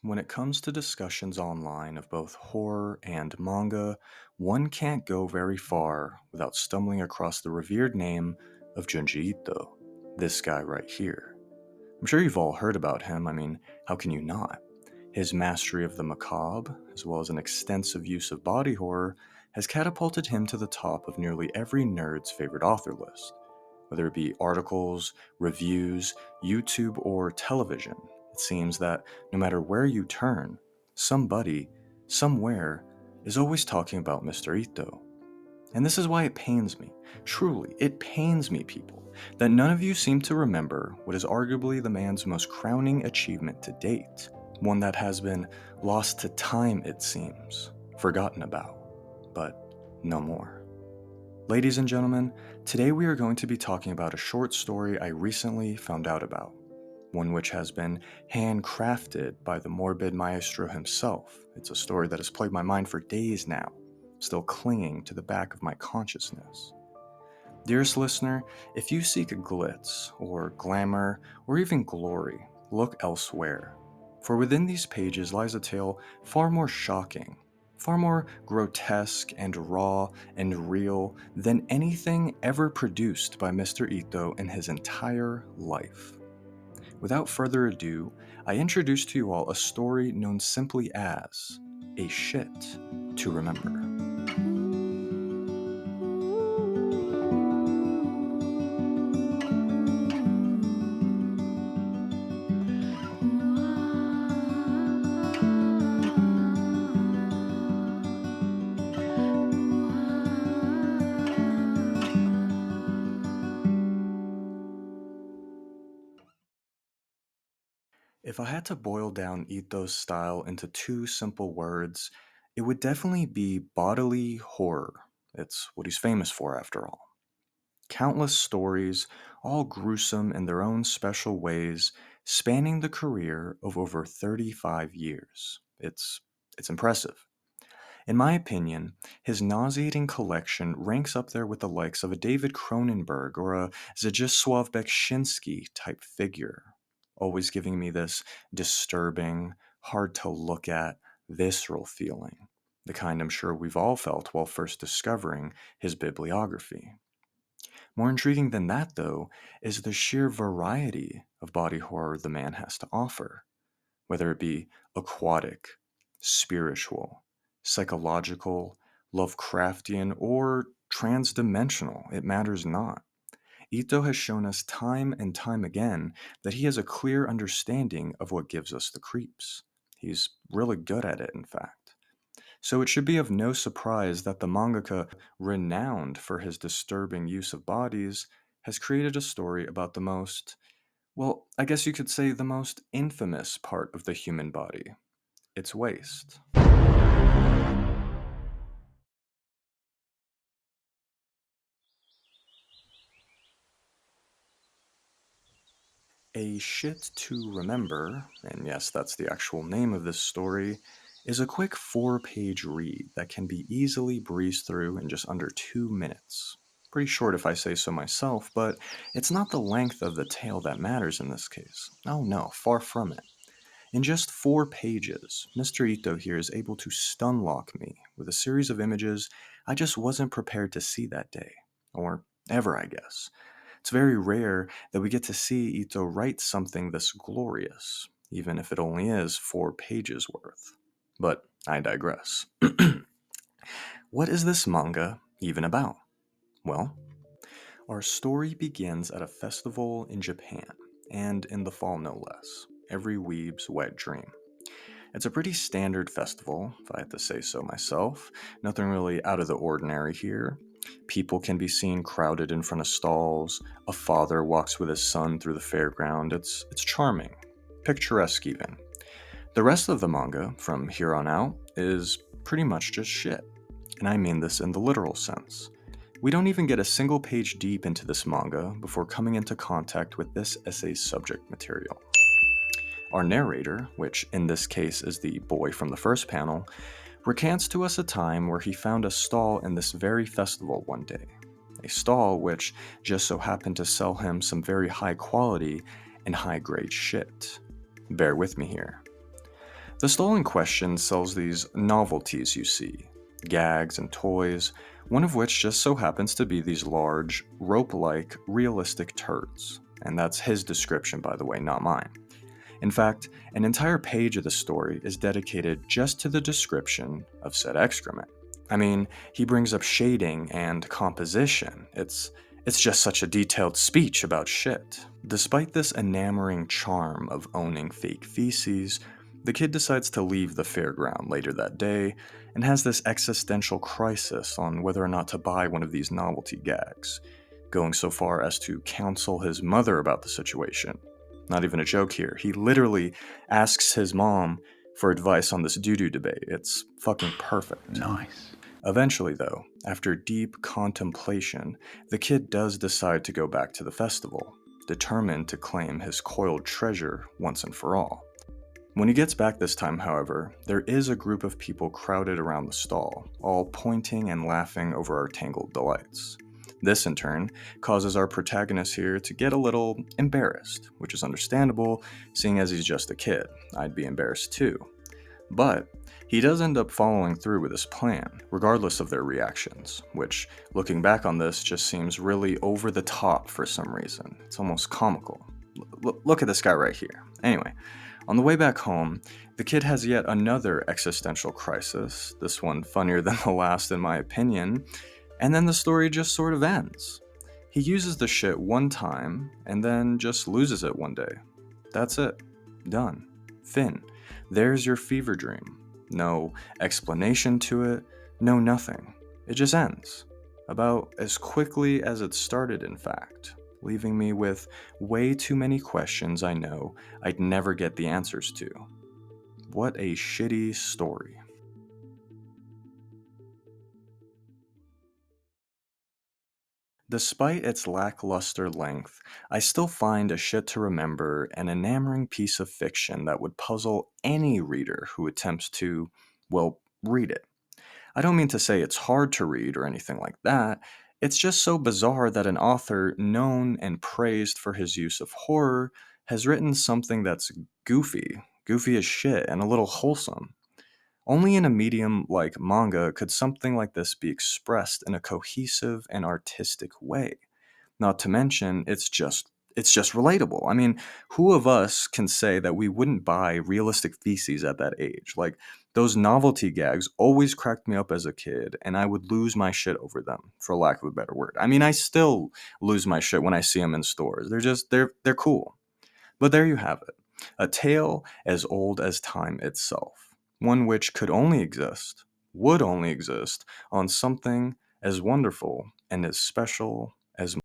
When it comes to discussions online of both horror and manga, one can't go very far without stumbling across the revered name of Junji Ito, this guy right here. I'm sure you've all heard about him, how can you not? His mastery of the macabre, as well as an extensive use of body horror, has catapulted him to the top of nearly every nerd's favorite author list. Whether it be articles, reviews, YouTube, or television, it seems that no matter where you turn, somebody, somewhere, is always talking about Mr. Ito. And this is why it pains me, truly, it pains me, people, that none of you seem to remember what is arguably the man's most crowning achievement to date, one that has been lost to time, it seems, forgotten about, but no more. Ladies and gentlemen, today we are going to be talking about a short story I recently found out about, one which has been handcrafted by the morbid maestro himself. It's a story that has plagued my mind for days now, still clinging to the back of my consciousness. Dearest listener, if you seek glitz, or glamour, or even glory, look elsewhere. For within these pages lies a tale far more shocking, far more grotesque and raw and real than anything ever produced by Mr. Ito in his entire life. Without further ado, I introduce to you all a story known simply as A Shit to Remember. If I had to boil down Ito's style into two simple words, it would definitely be bodily horror. It's what he's famous for, after all. Countless stories, all gruesome in their own special ways, spanning the career of over 35 years. It's impressive. In my opinion, his nauseating collection ranks up there with the likes of a David Cronenberg or a Zdzisław Beksiński type figure, always giving me this disturbing, hard to look at, visceral feeling, the kind I'm sure we've all felt while first discovering his bibliography. More intriguing than that, though, is the sheer variety of body horror the man has to offer, whether it be aquatic, spiritual, psychological, Lovecraftian, or transdimensional. It matters not. Ito has shown us time and time again that he has a clear understanding of what gives us the creeps. He's really good at it, in fact. So it should be of no surprise that the mangaka, renowned for his disturbing use of bodies, has created a story about the most, well, I guess you could say the most infamous part of the human body, its waist. A Shit to Remember, and yes, that's the actual name of this story, is a quick 4-page read that can be easily breezed through in just under 2 minutes. Pretty short if I say so myself, but it's not the length of the tale that matters in this case. Oh no, far from it. In just 4 pages, Mr. Ito here is able to stunlock me with a series of images I just wasn't prepared to see that day. Or ever, I guess. It's very rare that we get to see Ito write something this glorious, even if it only is 4 pages worth. But I digress. What is this manga even about? Well, our story begins at a festival in Japan, and in the fall no less, every weeb's wet dream. It's a pretty standard festival, if I had to say so myself. Nothing really out of the ordinary here. People can be seen crowded in front of stalls. A father walks with his son through the fairground. It's charming, picturesque even. The rest of the manga, from here on out, is pretty much just shit. And I mean this in the literal sense. We don't even get a single page deep into this manga before coming into contact with this essay's subject material. Our narrator, which in this case is the boy from the first panel, recants to us a time where he found a stall in this very festival one day. A stall which just so happened to sell him some very high quality and high grade shit. Bear with me here. The stall in question sells these novelties you see, gags and toys, one of which just so happens to be these large, rope like, realistic turds. And that's his description, by the way, not mine. In fact, an entire page of the story is dedicated just to the description of said excrement. I mean, he brings up shading and composition. It's just such a detailed speech about shit. Despite this enamoring charm of owning fake feces, the kid decides to leave the fairground later that day and has this existential crisis on whether or not to buy one of these novelty gags, going so far as to counsel his mother about the situation. Not even a joke here. He literally asks his mom for advice on this doo-doo debate. It's fucking perfect. Nice. Eventually, though, after deep contemplation, the kid does decide to go back to the festival, determined to claim his coiled treasure once and for all. When he gets back this time, however, there is a group of people crowded around the stall, all pointing and laughing over our tangled delights. This, in turn, causes our protagonist here to get a little embarrassed, which is understandable, seeing as he's just a kid. I'd be embarrassed too. But he does end up following through with his plan, regardless of their reactions, which, looking back on this, just seems really over the top for some reason. It's almost comical. Look at this guy right here. Anyway, on the way back home, the kid has yet another existential crisis, this one funnier than the last in my opinion, and then the story just sort of ends. He uses the shit one time, and then just loses it one day. That's it. Done. Fin. There's your fever dream. No explanation to it, no nothing. It just ends. About as quickly as it started, in fact, leaving me with way too many questions I know I'd never get the answers to. What a shitty story. Despite its lackluster length, I still find a shit to remember an enamoring piece of fiction that would puzzle any reader who attempts to, well, read it. I don't mean to say it's hard to read or anything like that. It's just so bizarre that an author known and praised for his use of horror has written something that's goofy as shit, and a little wholesome. Only in a medium like manga could something like this be expressed in a cohesive and artistic way. Not to mention, it's just relatable. I mean, who of us can say that we wouldn't buy realistic feces at that age? Like, those novelty gags always cracked me up as a kid, and I would lose my shit over them, for lack of a better word. I mean, I still lose my shit when I see them in stores. They're cool. But there you have it. A tale as old as time itself. One which could only exist, would only exist, on something as wonderful and as special as